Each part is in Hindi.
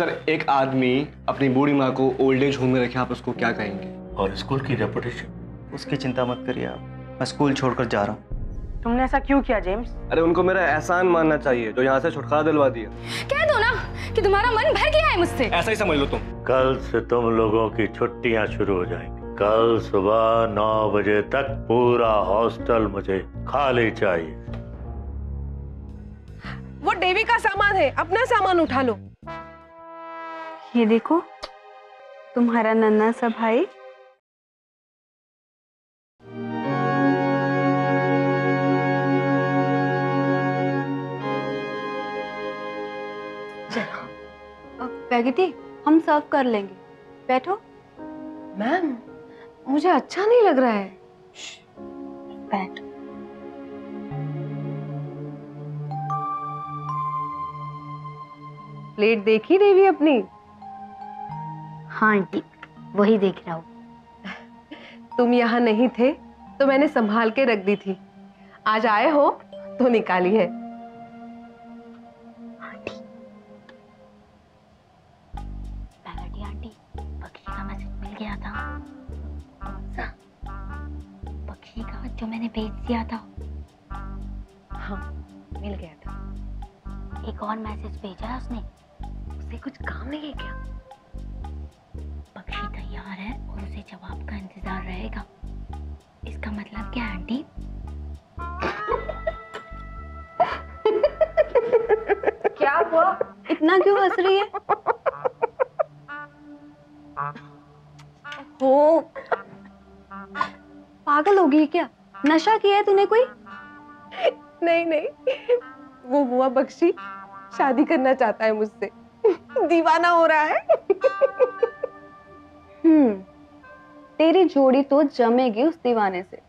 सर, एक आदमी अपनी बूढ़ी माँ को ओल्ड एज होम में रखे, आप उसको क्या कहेंगे? और स्कूल की रेपुटेशन? उसकी चिंता मत करिए आप, मैं स्कूल छोड़कर जा रहा हूँ। तुमने ऐसा क्यों किया जेम्स? अरे उनको मेरा एहसान मानना चाहिए जो यहाँ से छुटकारा दिलवा दिया। कह दो ना कि तुम्हारा मन भर गया है मुझसे। ऐसा ही समझ लो तुम। कल से तुम लोगों की छुट्टियां शुरू हो जाएंगी। कल सुबह 9 बजे तक पूरा हॉस्टल मुझे खाली चाहिए। वो डेवी का सामान है, अपना सामान उठा लो। ये देखो तुम्हारा नन्हा सा भाई। पैगेटी, हम सर्व कर लेंगे, बैठो। मैम, मुझे अच्छा नहीं लग रहा है। बैठ। प्लेट देखी देवी अपनी? हाँ आंटी, वही देख रहा हूँ। तुम यहाँ नहीं थे तो मैंने संभाल के रख दी थी, आज आए हो तो निकाली है। पैगेटी आंटी, पक्षी का मैसेज मिल गया था। कौन सा? पक्षी का जो मैंने भेज दिया था। हाँ, मिल गया था। एक और मैसेज भेजा है उसने। उसे कुछ काम नहीं है क्या? पक्षी तैयार है और उसे जवाब का इंतजार रहेगा। इसका मतलब क्या है आंटी? क्या हुआ? इतना क्यों हंस रही है? हो, पागल हो गई क्या? नशा किया है तूने कोई? नहीं नहीं, वो हुआ बख्शी शादी करना चाहता है मुझसे, दीवाना हो रहा है। तेरी जोड़ी तो जमेगी उस दीवाने से।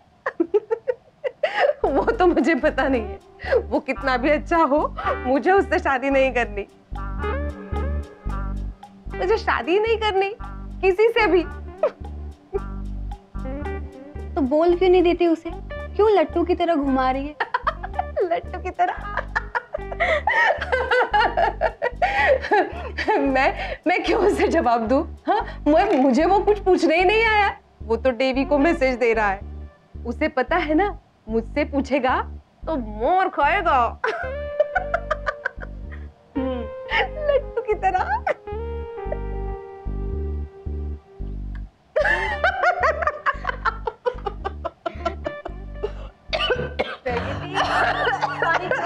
वो तो मुझे पता नहीं है, वो कितना भी अच्छा हो, मुझे उससे शादी नहीं करनी। मुझे शादी नहीं करनी किसी से भी। तो बोल क्यों नहीं देती उसे? क्यों लट्टू की तरह घुमा रही है? लट्टू की तरह? मैं क्यों उसे जवाब दूं? हाँ, मुझे वो कुछ पूछने ही नहीं आया। वो तो डेवी को मैसेज दे रहा है। उसे पता है ना, मुझसे पूछेगा तो मोर खाएगा। लट्टू की तरह।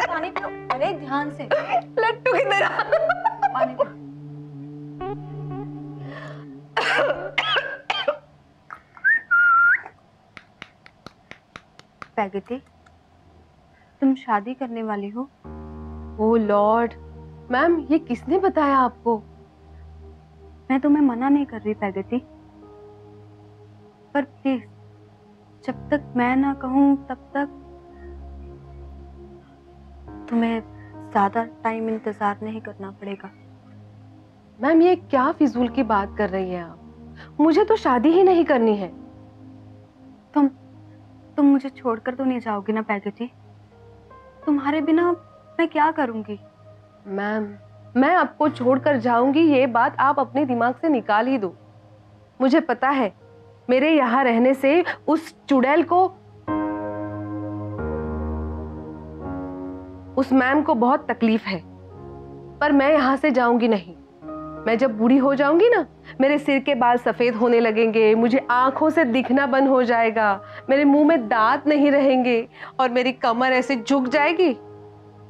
पानी पियो। अरे ध्यान से। लट्टू की तरह। पानी पियो। पैगेटी, तुम शादी करने वाली हो? ओह लॉर्ड, मैम ये किसने बताया आपको? मैं तुम्हें मना नहीं कर रही पैगेटी, पर प्लीज जब तक मैं ना कहूं तब तक तुम्हें ज्यादा टाइम इंतजार नहीं करना पड़ेगा। मैम ये क्या फिजूल की बात कर रही हैं आप? मुझे तो शादी ही नहीं करनी है। तुम मुझे छोड़कर तो नहीं जाओगी ना पैगेटी? तुम्हारे बिना मैं क्या करूंगी? मैम, मैं आपको छोड़कर जाऊंगी ये बात आप अपने दिमाग से निकाल ही दो। मुझे पता है मेरे यहाँ रहने से उस चुड़ैल को, उस मैम को बहुत तकलीफ है, पर मैं यहाँ से जाऊंगी नहीं। मैं जब बूढ़ी हो जाऊंगी ना, मेरे सिर के बाल सफेद होने लगेंगे, मुझे आंखों से दिखना बंद हो जाएगा, मेरे मुंह में दांत नहीं रहेंगे और मेरी कमर ऐसे झुक जाएगी,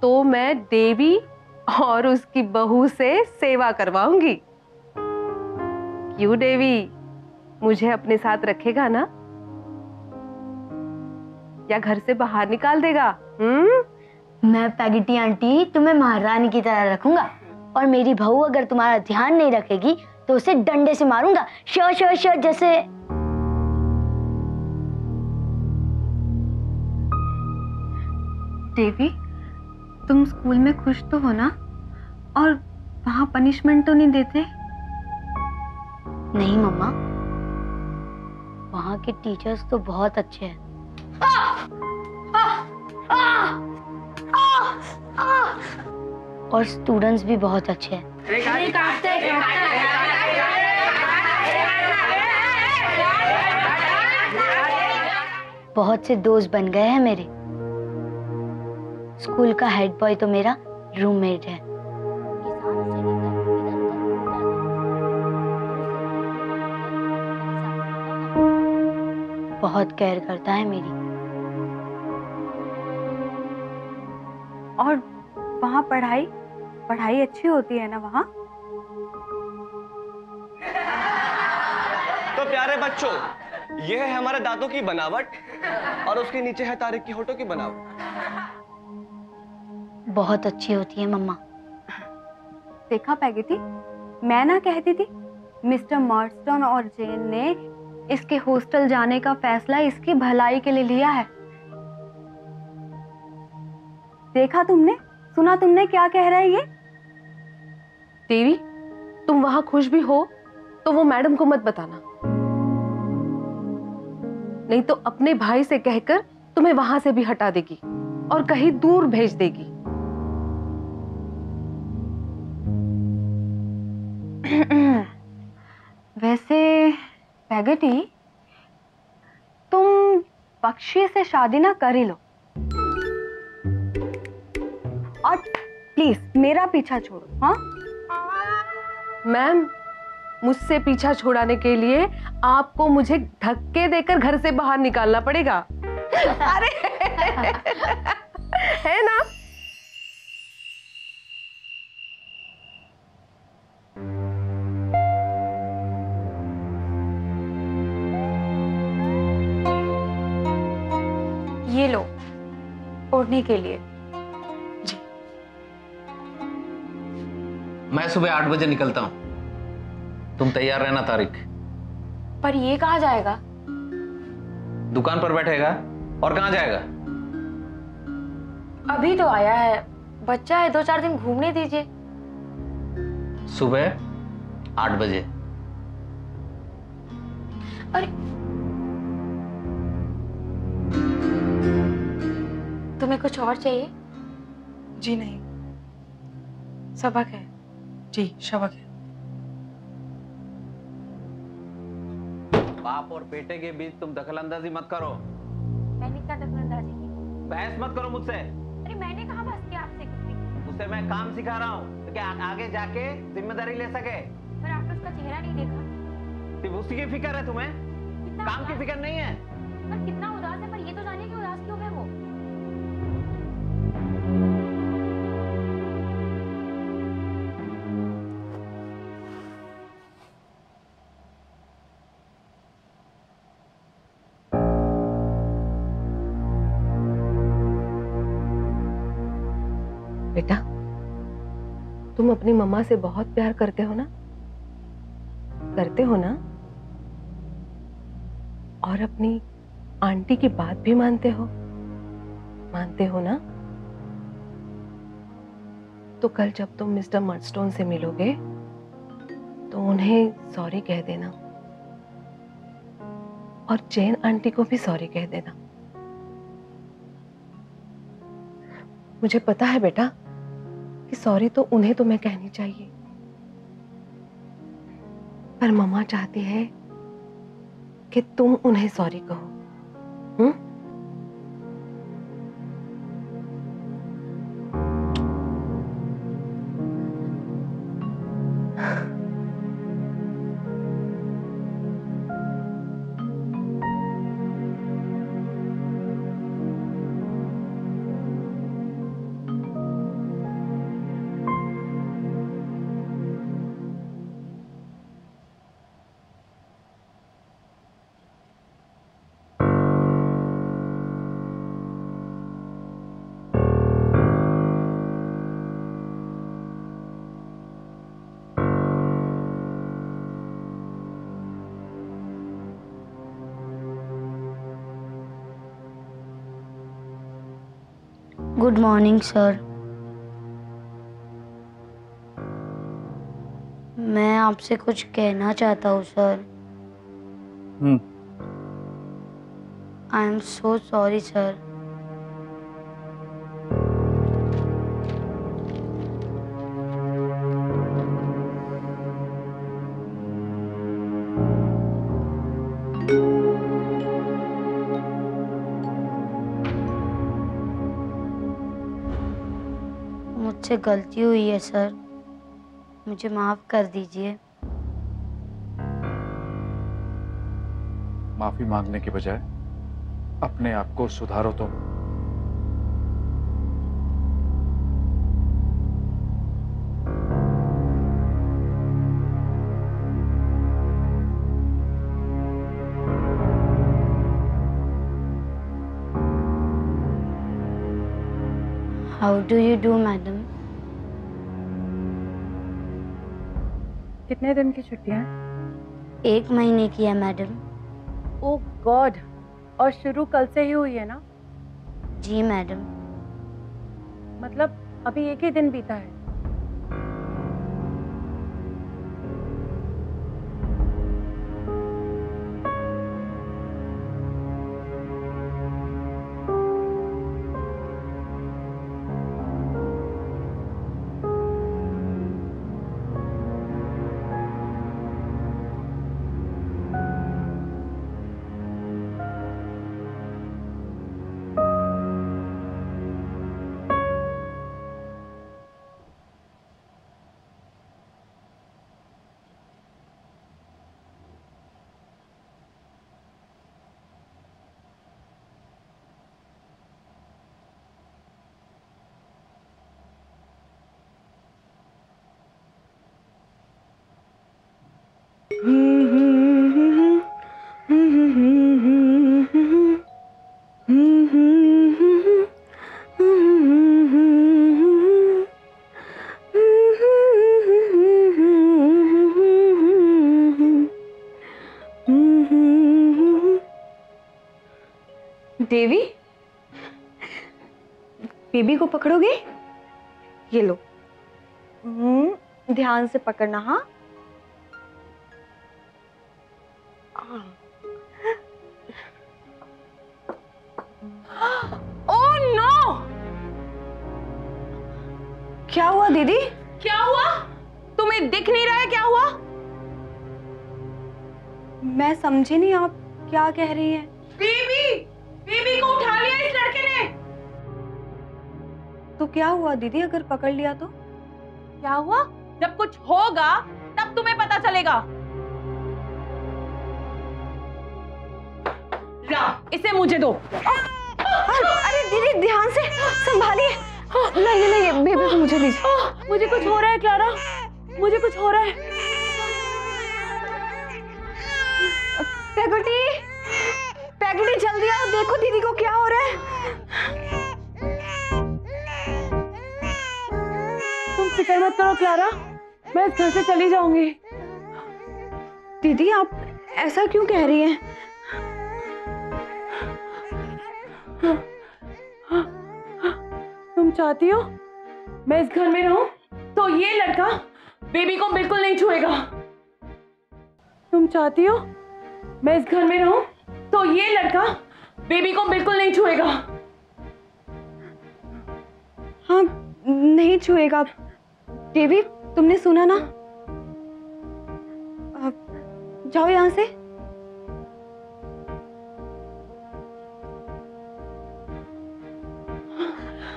तो मैं देवी और उसकी बहू से सेवा करवाऊंगी। क्यों देवी, मुझे अपने साथ रखेगा ना या घर से बाहर निकाल देगा? मैं पैगेटी आंटी तुम्हें महारानी की तरह रखूंगा, और मेरी बहू अगर तुम्हारा ध्यान नहीं रखेगी तो उसे डंडे से मारूंगा, शो शो शो जैसे। देवी, तुम स्कूल में खुश तो हो ना? और वहां पनिशमेंट तो नहीं देते? नहीं मम्मा, वहाँ के टीचर्स तो बहुत अच्छे हैं। और स्टूडेंट्स भी बहुत अच्छे हैं। बहुत से दोस्त बन गए हैं मेरे। स्कूल का हेड बॉय तो मेरा रूममेट है। बहुत केयर करता है मेरी। और वहाँ पढ़ाई पढ़ाई अच्छी होती है ना वहाँ? तो प्यारे बच्चों, यह है हमारे दांतों की बनावट और उसके नीचे है तारिक की होठों की बनावट। बहुत अच्छी होती है मम्मा। देखा पैगेटी, मैं ना कहती थी मिस्टर मर्स्टन और जेन ने इसके हॉस्टल जाने का फैसला इसकी भलाई के लिए लिया है। देखा तुमने, सुना तुमने क्या कह रहा है ये? देवी, तुम वहां खुश भी हो तो वो मैडम को मत बताना, नहीं तो अपने भाई से कहकर तुम्हें वहां से भी हटा देगी और कहीं दूर भेज देगी। वैसे पैगेटी, तुम बख्शी से शादी ना कर ही लो और प्लीज मेरा पीछा छोड़ो। हाँ मैम, मुझसे पीछा छुड़ाने के लिए आपको मुझे धक्के देकर घर से बाहर निकालना पड़ेगा। अरे है ना? ये लो, ओढ़ने के लिए। मैं सुबह 8 बजे निकलता हूँ, तुम तैयार रहना तारिक। पर ये कहाँ जाएगा? दुकान पर बैठेगा और कहाँ जाएगा? अभी तो आया है, बच्चा है, 2-4 दिन घूमने दीजिए। सुबह 8 बजे। अरे तुम्हें कुछ और चाहिए? जी नहीं, सबक है जी, सबक है। बाप और बेटे के बीच तुम दखलंदाजी मत करो। मैंने क्या दखलंदाजी की? बहस मत करो मुझसे। अरे मैंने कहाँ बस किया आपसे किसी? उसे मैं काम सिखा रहा हूँ तो क्या आगे जाके जिम्मेदारी ले सके। पर आपने उसका चेहरा नहीं देखा? सिर्फ उसी की फिक्र है तुम्हें, काम की फिक्र नहीं है। पर कितना उदास है, पर ये तो जानिए कि उदास क्यों है वो। बेटा, तुम अपनी मम्मा से बहुत प्यार करते हो ना? करते हो ना? और अपनी आंटी की बात भी मानते हो? मानते हो ना? तो कल जब तुम मिस्टर मर्स्टोन से मिलोगे तो उन्हें सॉरी कह देना और जैन आंटी को भी सॉरी कह देना। मुझे पता है बेटा कि सॉरी तो उन्हें तुम्हें कहनी चाहिए, पर मम्मा चाहती है कि तुम उन्हें सॉरी कहो। हम्म? Good morning sir. मैं आपसे कुछ कहना चाहता हूँ sir. I am so sorry sir. मुझसे गलती हुई है सर, मुझे माफ कर दीजिए। माफी मांगने के बजाय अपने आप को सुधारो तो। How do you do madam? कितने दिन की छुट्टियां? 1 महीने की है मैडम। ओह गॉड, और शुरू कल से ही हुई है ना? जी मैडम। मतलब अभी 1 ही दिन बीता है। देवी, बेबी को पकड़ोगे? ये लो। ध्यान से पकड़ना। हाँ, ओह नो! क्या हुआ दीदी? क्या हुआ? तुम्हें दिख नहीं रहा है क्या हुआ? मैं समझी नहीं, आप क्या कह रही हैं? बेबी को उठा लिया इस लड़के ने। तो क्या हुआ दीदी, अगर पकड़ लिया तो? क्या हुआ? जब कुछ होगा तब तुम्हें पता चलेगा। ला, इसे मुझे दो। अरे दीदी ध्यान से संभालिए। नहीं नहीं, बेबी को मुझे दीजिए। मुझे कुछ हो रहा है क्लारा, मुझे कुछ हो रहा है। पैगोटी, पैगोटी जल्दी आओ, देखो दीदी को क्या हो रहा है। तुम फिक्र मत करो क्लारा, मैं इस घर से चली जाऊंगी। दीदी आप ऐसा क्यों कह रही हैं? तुम चाहती हो मैं इस घर में रहूं तो ये लड़का बेबी को बिल्कुल नहीं छुएगा। तुम चाहती हो मैं इस घर में रहूं तो ये लड़का बेबी को बिल्कुल नहीं छुएगा। हाँ, नहीं छुएगा। देवी तुमने सुना ना? जाओ यहां से।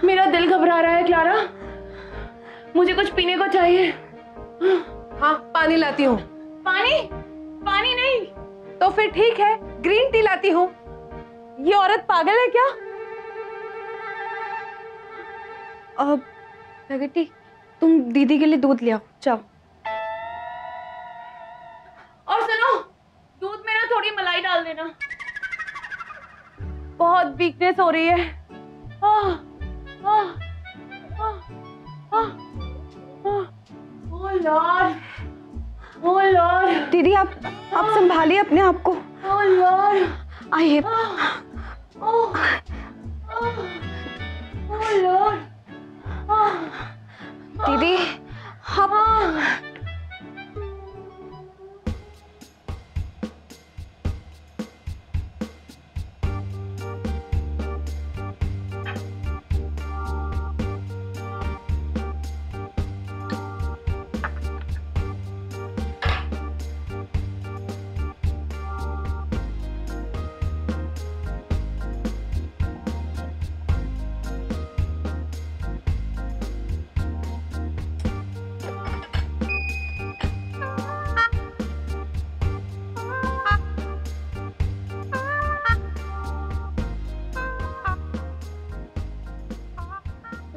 मेरा दिल घबरा रहा है क्लारा, मुझे कुछ पीने को चाहिए। हाँ, पानी लाती हूँ। पानी? पानी नहीं तो फिर ठीक है, ग्रीन टी लाती हूँ। ये औरत पागल है क्या? प्रगति, तुम दीदी के लिए दूध ले आओ, जाओ। और सुनो, दूध में ना थोड़ी मलाई डाल देना। बहुत वीकनेस हो रही है। Oh lord, oh lord. दीदी आप संभालिए अपने आप को। ओह लॉर्ड, आइए। Oh lord. दीदी आप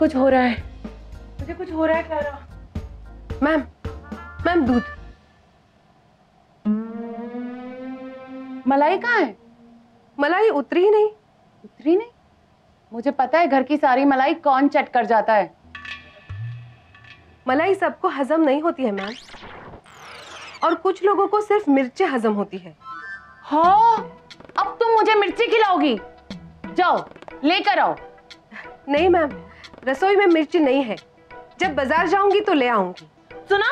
कुछ हो रहा है, मुझे कुछ हो रहा है क्लारा। मैम, मैम दूध। मलाई कहाँ है? मलाई उतरी ही नहीं। उतरी नहीं? मुझे पता है घर की सारी मलाई कौन चट कर जाता है। मलाई सबको हजम नहीं होती है मैम, और कुछ लोगों को सिर्फ मिर्ची हजम होती है। हाँ, अब तुम मुझे मिर्ची खिलाओगी? जाओ लेकर आओ। नहीं मैम, रसोई में मिर्ची नहीं है, जब बाजार जाऊंगी तो ले आऊंगी। सुना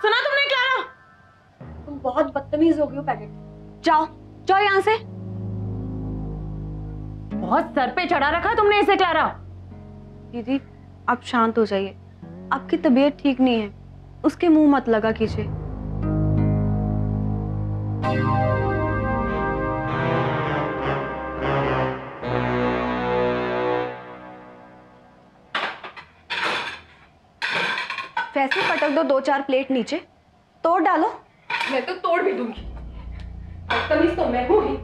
सुना तुमने क्लारा? तुम बहुत बदतमीज हो गई हो पैकेट। जाओ जाओ यहाँ से। बहुत सर पे चढ़ा रखा तुमने इसे क्लारा। दीदी आप शांत हो जाइए, आपकी तबीयत ठीक नहीं है, उसके मुंह मत लगा कीजिए। वैसे पटक दो 2-4 प्लेट नीचे, तोड़ डालो। मैं तो तोड़ भी दूंगी, बदतमीज तो मैं हूँ ही।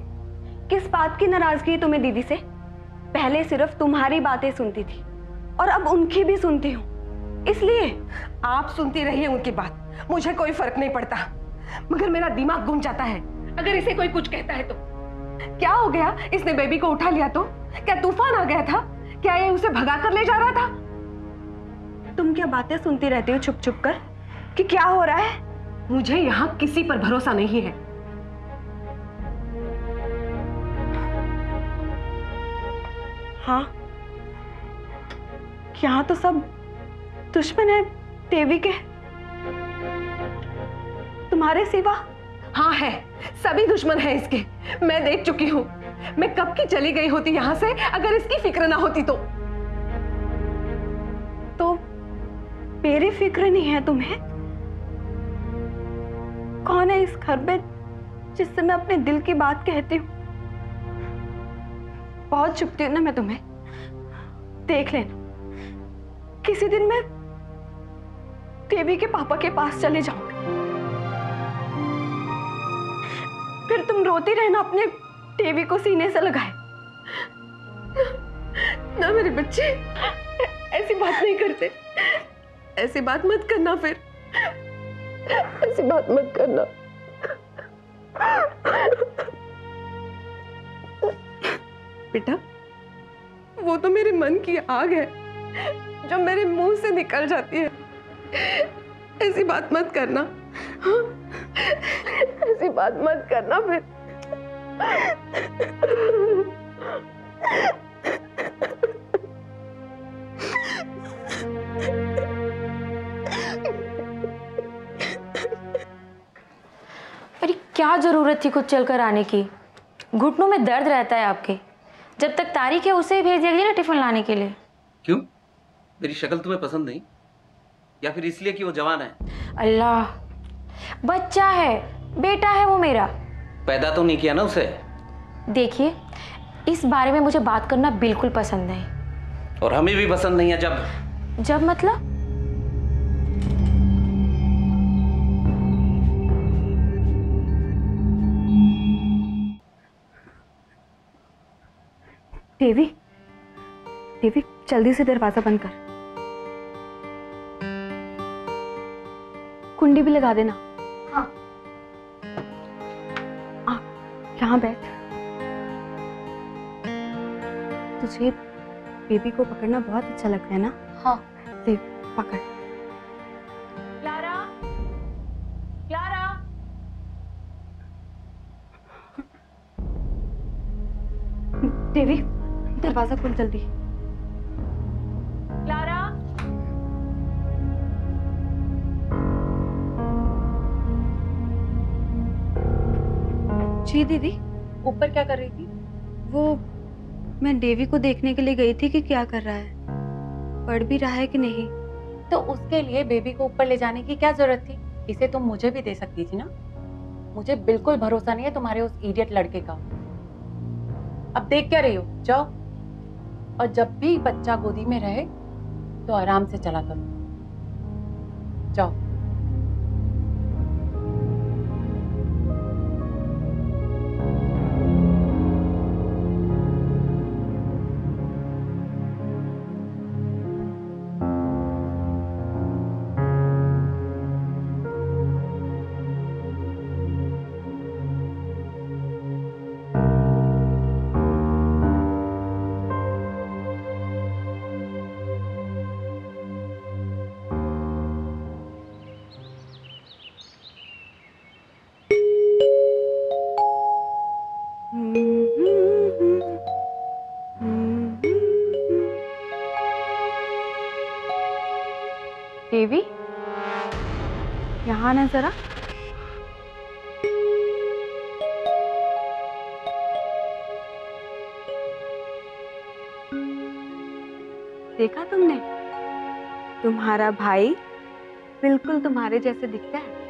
किस बात की नाराजगी है तुम्हें दीदी से? पहले सिर्फ तुम्हारी बातें सुनती थी और अब उनकी भी सुनती हूँ, इसलिए। आप सुनती रहिए उनकी बात, मुझे कोई फर्क नहीं पड़ता, मगर मेरा दिमाग घूम जाता है अगर इसे कोई कुछ कहता है तो। क्या हो गया? इसने बेबी को उठा लिया तो क्या तूफान आ गया था? क्या ये उसे भगा कर ले जा रहा था? तुम क्या बातें सुनती रहती हो छुप छुप कर कि क्या हो रहा है? मुझे यहाँ किसी पर भरोसा नहीं है। हाँ, यहाँ तो सब दुश्मन है देवी के, तुम्हारे सिवा। हाँ है, सभी दुश्मन है इसके, मैं देख चुकी हूँ। मैं कब की चली गई होती यहाँ से अगर इसकी फिक्र ना होती तो मेरी फिक्र नहीं है तुम्हें? कौन है इस घर में जिससे मैं अपने दिल की बात कहती हूँ? बहुत चुपती हूँ ना मैं तुम्हें, देख लेना किसी दिन मैं देवी के पापा के पास चले जाऊंगी, फिर तुम रोती रहना अपने देवी को सीने से लगाए। ना मेरे बच्चे, ऐसी बात नहीं करते, ऐसी बात मत करना, फिर ऐसी बात मत करना। बेटा, वो तो मेरे मन की आग है जो मेरे मुंह से निकल जाती है। ऐसी बात मत करना, हाँ? ऐसी बात मत करना फिर। अरे क्या जरूरत थी खुद चलकर आने की? घुटनों में दर्द रहता है आपके। जब तक तारीख है उसे ही भेज दिया ना टिफिन लाने के लिए। क्यों? मेरी शक्ल तुम्हें पसंद नहीं, या फिर इसलिए कि वो जवान है? अल्लाह, बच्चा है, बेटा है वो मेरा। पैदा तो नहीं किया ना उसे? देखिए, इस बारे में मुझे बात करना बिल्कुल पसंद नहीं। और हमें भी पसंद नहीं है। जब मतलब? देवी, देवी जल्दी से दरवाजा बंद कर, कुंडी भी लगा देना। हाँ। यहाँ बैठ। तुझे बेबी को पकड़ना बहुत अच्छा लगता है ना? हाँ। ले पकड़। Clara, Clara. देवी दरवाजा खोल जल्दी। क्लारा। जी दीदी। ऊपर क्या कर रही थी? वो मैं देवी को देखने के लिए गई थी कि क्या कर रहा है, पढ़ भी रहा है कि नहीं। तो उसके लिए बेबी को ऊपर ले जाने की क्या जरूरत थी? इसे तुम मुझे भी दे सकती थी ना। मुझे बिल्कुल भरोसा नहीं है तुम्हारे उस इडियट लड़के का। अब देख क्या रही हो? जाओ, और जब भी बच्चा गोदी में रहे तो आराम से चला करो। जाओ। कहाँ है जरा? देखा तुमने? तुम्हारा भाई बिल्कुल तुम्हारे जैसे दिखता है।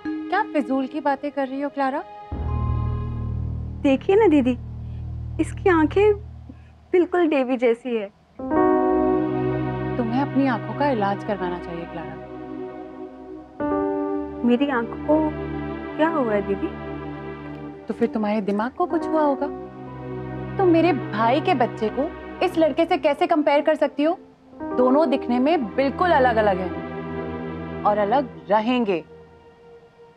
क्या फिजूल की बातें कर रही हो क्लारा? देखिए ना दीदी, इसकी आंखें बिल्कुल देवी जैसी है। तुम्हें अपनी आंखों का इलाज करवाना चाहिए क्लारा। मेरी आंखों को क्या हुआ है दीदी? तो फिर तुम्हारे दिमाग को कुछ हुआ होगा। तुम मेरे भाई के बच्चे को इस लड़के से कैसे कंपेयर कर सकती हो? दोनों दिखने में बिल्कुल अलग अलग हैं और अलग रहेंगे।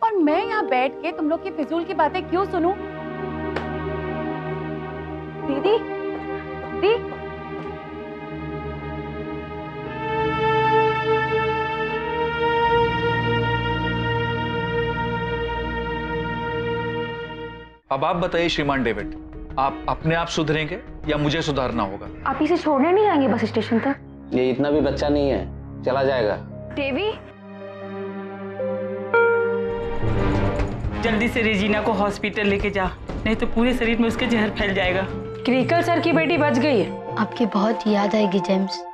और मैं यहाँ बैठ के तुम लोग की फिजूल की बातें क्यों सुनूं? दीदी, दीदी, अब आप बताइए श्रीमान डेविड, आप अपने आप सुधरेंगे या मुझे सुधारना होगा? आप इसे छोड़ने नहीं आएंगे बस स्टेशन तक? ये इतना भी बच्चा नहीं है, चला जाएगा। देवी, जल्दी से रेजिना को हॉस्पिटल लेके जा, नहीं तो पूरे शरीर में उसके जहर फैल जाएगा। क्रिकल सर की बेटी बच गई है। आपकी बहुत याद आएगी जेम्स।